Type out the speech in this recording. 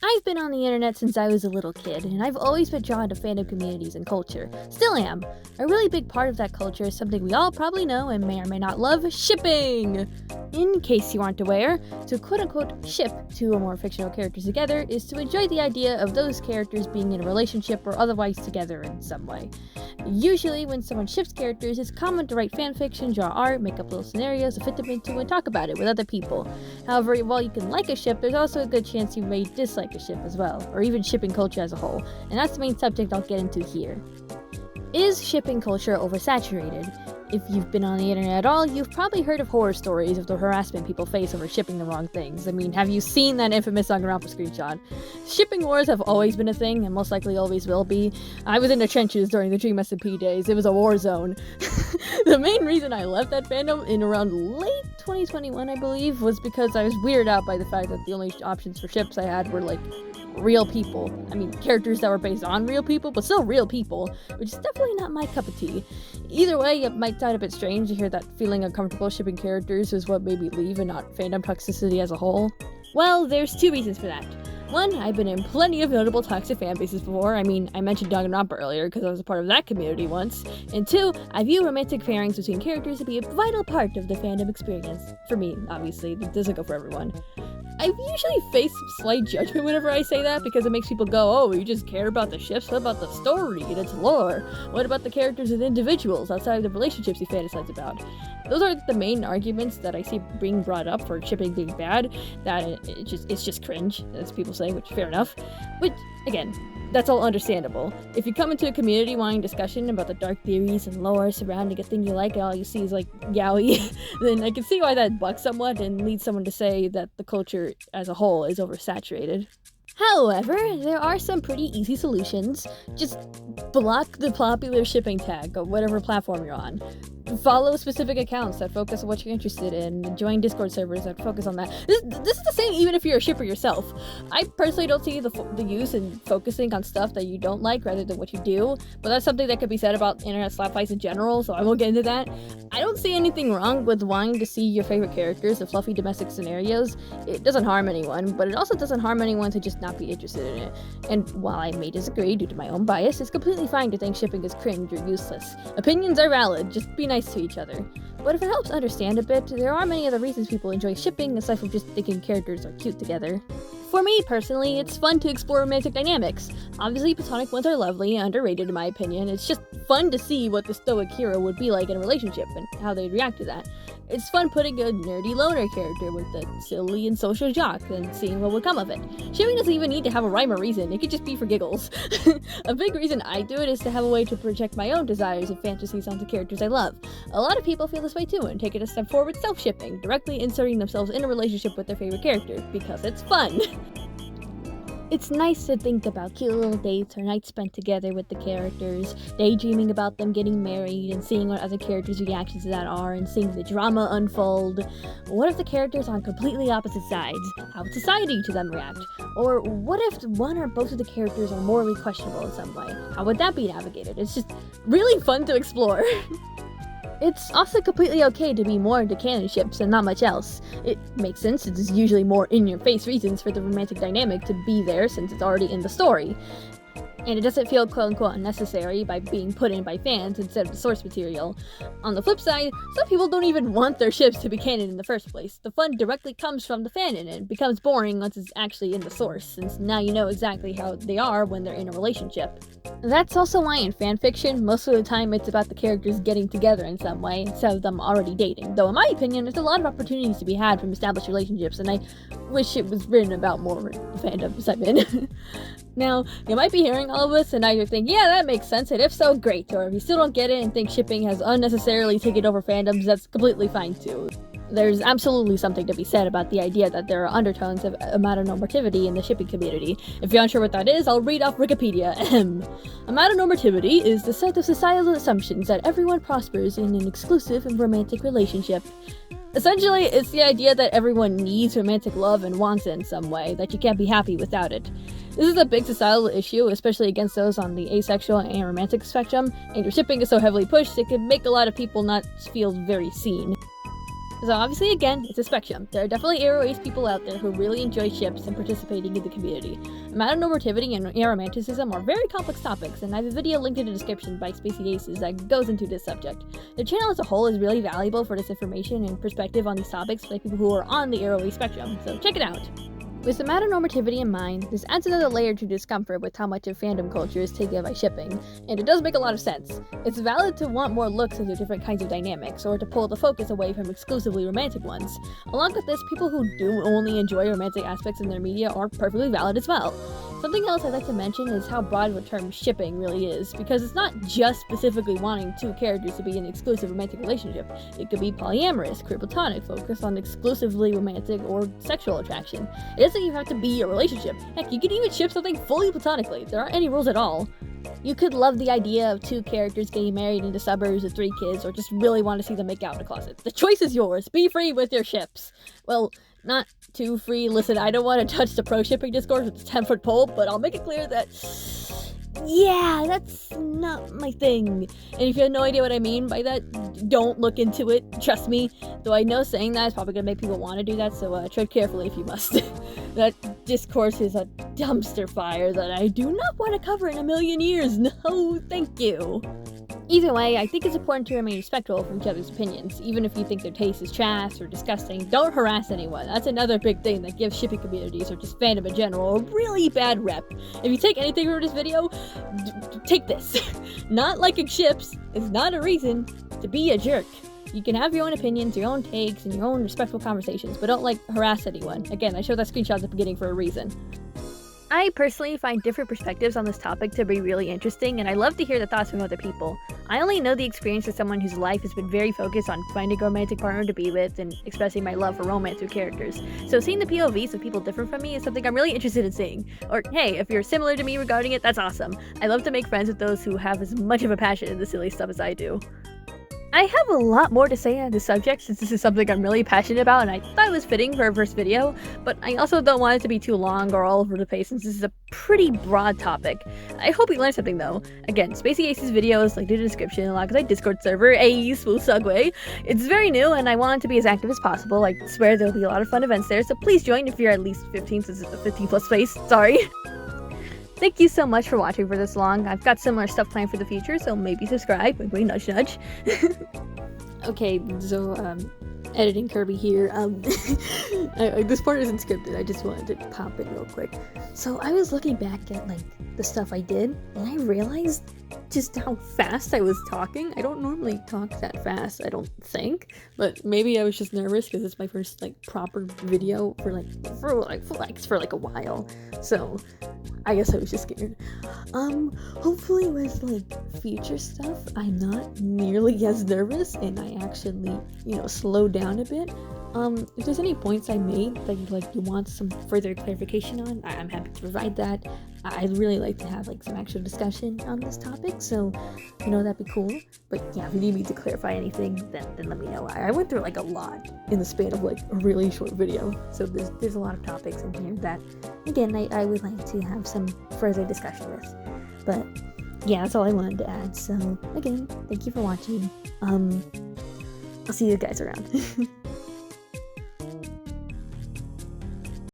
I've been on the internet since I was a little kid, and I've always been drawn to fandom communities and culture. Still am. A really big part of that culture is something we all probably know and may or may not love: shipping! In case you aren't aware, to quote-unquote ship two or more fictional characters together is to enjoy the idea of those characters being in a relationship or otherwise together in some way. Usually, when someone ships characters, it's common to write fanfiction, draw art, make up little scenarios to fit them into, and talk about it with other people. However, while you can like a ship, there's also a good chance you may dislike a ship as well, or even shipping culture as a whole, and that's the main subject I'll get into here. Is shipping culture oversaturated? If you've been on the internet at all, you've probably heard of horror stories of the harassment people face over shipping the wrong things. I mean, have you seen that infamous Danganronpa screenshot? Shipping wars have always been a thing, and most likely always will be. I was in the trenches during the Dream SMP days. It was a war zone. The main reason I left that fandom in around late 2021, I believe, was because I was weirded out by the fact that the only options for ships I had were, like, real people. I mean, characters that were based on real people, but still real people, which is definitely not my cup of tea. Either way, it might sound a bit strange to hear that feeling uncomfortable shipping characters is what made me leave and not fandom toxicity as a whole. Well, there's two reasons for that. One, I've been in plenty of notable toxic fanbases before. I mean, I mentioned Danganronpa earlier because I was a part of that community once. And two, I view romantic pairings between characters to be a vital part of the fandom experience. For me, obviously, it doesn't go for everyone. I usually face some slight judgment whenever I say that because it makes people go, oh, you just care about the ships? What about the story and its lore? What about the characters and individuals outside of the relationships you fantasize about? Those are the main arguments that I see being brought up for shipping being bad, that it's just cringe, as people say, which fair enough. Which, again, that's all understandable. If you come into a community wanting discussion about the dark theories and lore surrounding a thing you like and all you see is like yaoi, then I can see why that bugs somewhat and leads someone to say that the culture as a whole is oversaturated. However, there are some pretty easy solutions. Just block the popular shipping tag on whatever platform you're on. Follow specific accounts that focus on what you're interested in. Join Discord servers that focus on that. This is the same even if you're a shipper yourself. I personally don't see the use in focusing on stuff that you don't like rather than what you do, but that's something that could be said about internet slap fights in general, so I won't get into that. I don't see anything wrong with wanting to see your favorite characters in fluffy domestic scenarios. It doesn't harm anyone, but it also doesn't harm anyone to just not be interested in it. And while I may disagree due to my own bias, it's completely fine to think shipping is cringe or useless. Opinions are valid, just be nice to each other. But if it helps understand a bit, there are many other reasons people enjoy shipping aside from just thinking characters are cute together. For me, personally, it's fun to explore romantic dynamics. Obviously, platonic ones are lovely and underrated in my opinion. It's just fun to see what the stoic hero would be like in a relationship and how they'd react to that. It's fun putting a nerdy loner character with a silly and social jock and seeing what would come of it. Shipping doesn't even need to have a rhyme or reason, it could just be for giggles. A big reason I do it is to have a way to project my own desires and fantasies onto characters I love. A lot of people feel this way too and take it a step forward self-shipping, directly inserting themselves in a relationship with their favorite character, because it's fun. It's nice to think about cute little dates or nights spent together with the characters, daydreaming about them getting married and seeing what other characters' reactions to that are and seeing the drama unfold. What if the characters are on completely opposite sides? How would society to them react? Or what if one or both of the characters are morally questionable in some way? How would that be navigated? It's just really fun to explore. It's also completely okay to be more into canon ships and not much else. It makes sense, it is usually more in-your-face reasons for the romantic dynamic to be there since it's already in the story. And it doesn't feel quote-unquote unnecessary by being put in by fans instead of the source material. On the flip side, some people don't even want their ships to be canon in the first place. The fun directly comes from the fanon and it becomes boring once it's actually in the source, since now you know exactly how they are when they're in a relationship. That's also why in fanfiction, most of the time it's about the characters getting together in some way instead of them already dating. Though in my opinion, there's a lot of opportunities to be had from established relationships, and I wish it was written about more fandoms I'm in. Now, you might be hearing all of this and now you're thinking, yeah, that makes sense, and if so, great. Or if you still don't get it and think shipping has unnecessarily taken over fandoms, that's completely fine too. There's absolutely something to be said about the idea that there are undertones of amatonormativity in the shipping community. If you're unsure what that is, I'll read off Wikipedia. Amatonormativity is the set of societal assumptions that everyone prospers in an exclusive and romantic relationship. Essentially, it's the idea that everyone needs romantic love and wants it in some way, that you can't be happy without it. This is a big societal issue, especially against those on the asexual and romantic spectrum, and your shipping is so heavily pushed it can make a lot of people not feel very seen. So obviously, again, it's a spectrum. There are definitely aro-ace people out there who really enjoy ships and participating in the community. Amatonormativity and aromanticism are very complex topics, and I have a video linked in the description by Spacey Aces that goes into this subject. The channel as a whole is really valuable for this information and perspective on these topics by people who are on the aro-ace spectrum, so check it out. With the amatonormativity in mind, this adds another layer to discomfort with how much of fandom culture is taken by shipping, and it does make a lot of sense. It's valid to want more looks into different kinds of dynamics, or to pull the focus away from exclusively romantic ones. Along with this, people who do only enjoy romantic aspects in their media are perfectly valid as well. Something else I'd like to mention is how broad of a term shipping really is, because it's not just specifically wanting two characters to be in an exclusive romantic relationship. It could be polyamorous, queer platonic, focused on exclusively romantic or sexual attraction. It doesn't even have to be a relationship. Heck, you could even ship something fully platonically. There aren't any rules at all. You could love the idea of two characters getting married in the suburbs with 3 kids, or just really want to see them make out in a closet. The choice is yours. Be free with your ships. Well, not too free. Listen, I don't want to touch the pro shipping discourse with a 10-foot pole, but I'll make it clear that, yeah, that's not my thing. And if you have no idea what I mean by that, don't look into it. Trust me. Though I know saying that is probably going to make people want to do that, so tread carefully if you must. That discourse is a dumpster fire that I do not want to cover in a million years. No, thank you. Either way, I think it's important to remain respectful of each other's opinions. Even if you think their taste is trash or disgusting, don't harass anyone. That's another big thing that gives shipping communities, or just fandom in general, a really bad rep. If you take anything from this video, take this. Not liking ships is not a reason to be a jerk. You can have your own opinions, your own takes, and your own respectful conversations, but don't, harass anyone. Again, I showed that screenshot at the beginning for a reason. I personally find different perspectives on this topic to be really interesting, and I love to hear the thoughts from other people. I only know the experience of someone whose life has been very focused on finding a romantic partner to be with and expressing my love for romance through characters. So seeing the POVs of people different from me is something I'm really interested in seeing. Or hey, if you're similar to me regarding it, that's awesome. I love to make friends with those who have as much of a passion in the silly stuff as I do. I have a lot more to say on this subject since this is something I'm really passionate about, and I thought it was fitting for a first video, but I also don't want it to be too long or all over the place since this is a pretty broad topic. I hope you learned something though. Again, Spacey Aces videos linked in the description, alongside Discord server, smooth segue. It's very new and I want it to be as active as possible. I swear there'll be a lot of fun events there, so please join if you're at least 15 since it's a 15 plus space, sorry. Thank you so much for watching for this long. I've got similar stuff planned for the future, so maybe subscribe. Wait, nudge, nudge. Okay, so, editing Kirby here. This part isn't scripted. I just wanted to pop it real quick. So I was looking back at, the stuff I did, and I realized just how fast I was talking. I don't normally talk that fast, I don't think, but maybe I was just nervous because it's my first, proper video for a while. So I guess I was just scared. Hopefully with, future stuff, I'm not nearly as nervous, and I actually, slow down a bit. If there's any points I made that you want some further clarification on, I'm happy to provide that. I'd really like to have, some actual discussion on this topic, so, that'd be cool. But yeah, if you need me to clarify anything, then let me know. I went through, a lot in the span of, a really short video, so there's a lot of topics in here that, again, I would like to have some further discussion with. But yeah, that's all I wanted to add, so again, thank you for watching. I'll see you guys around.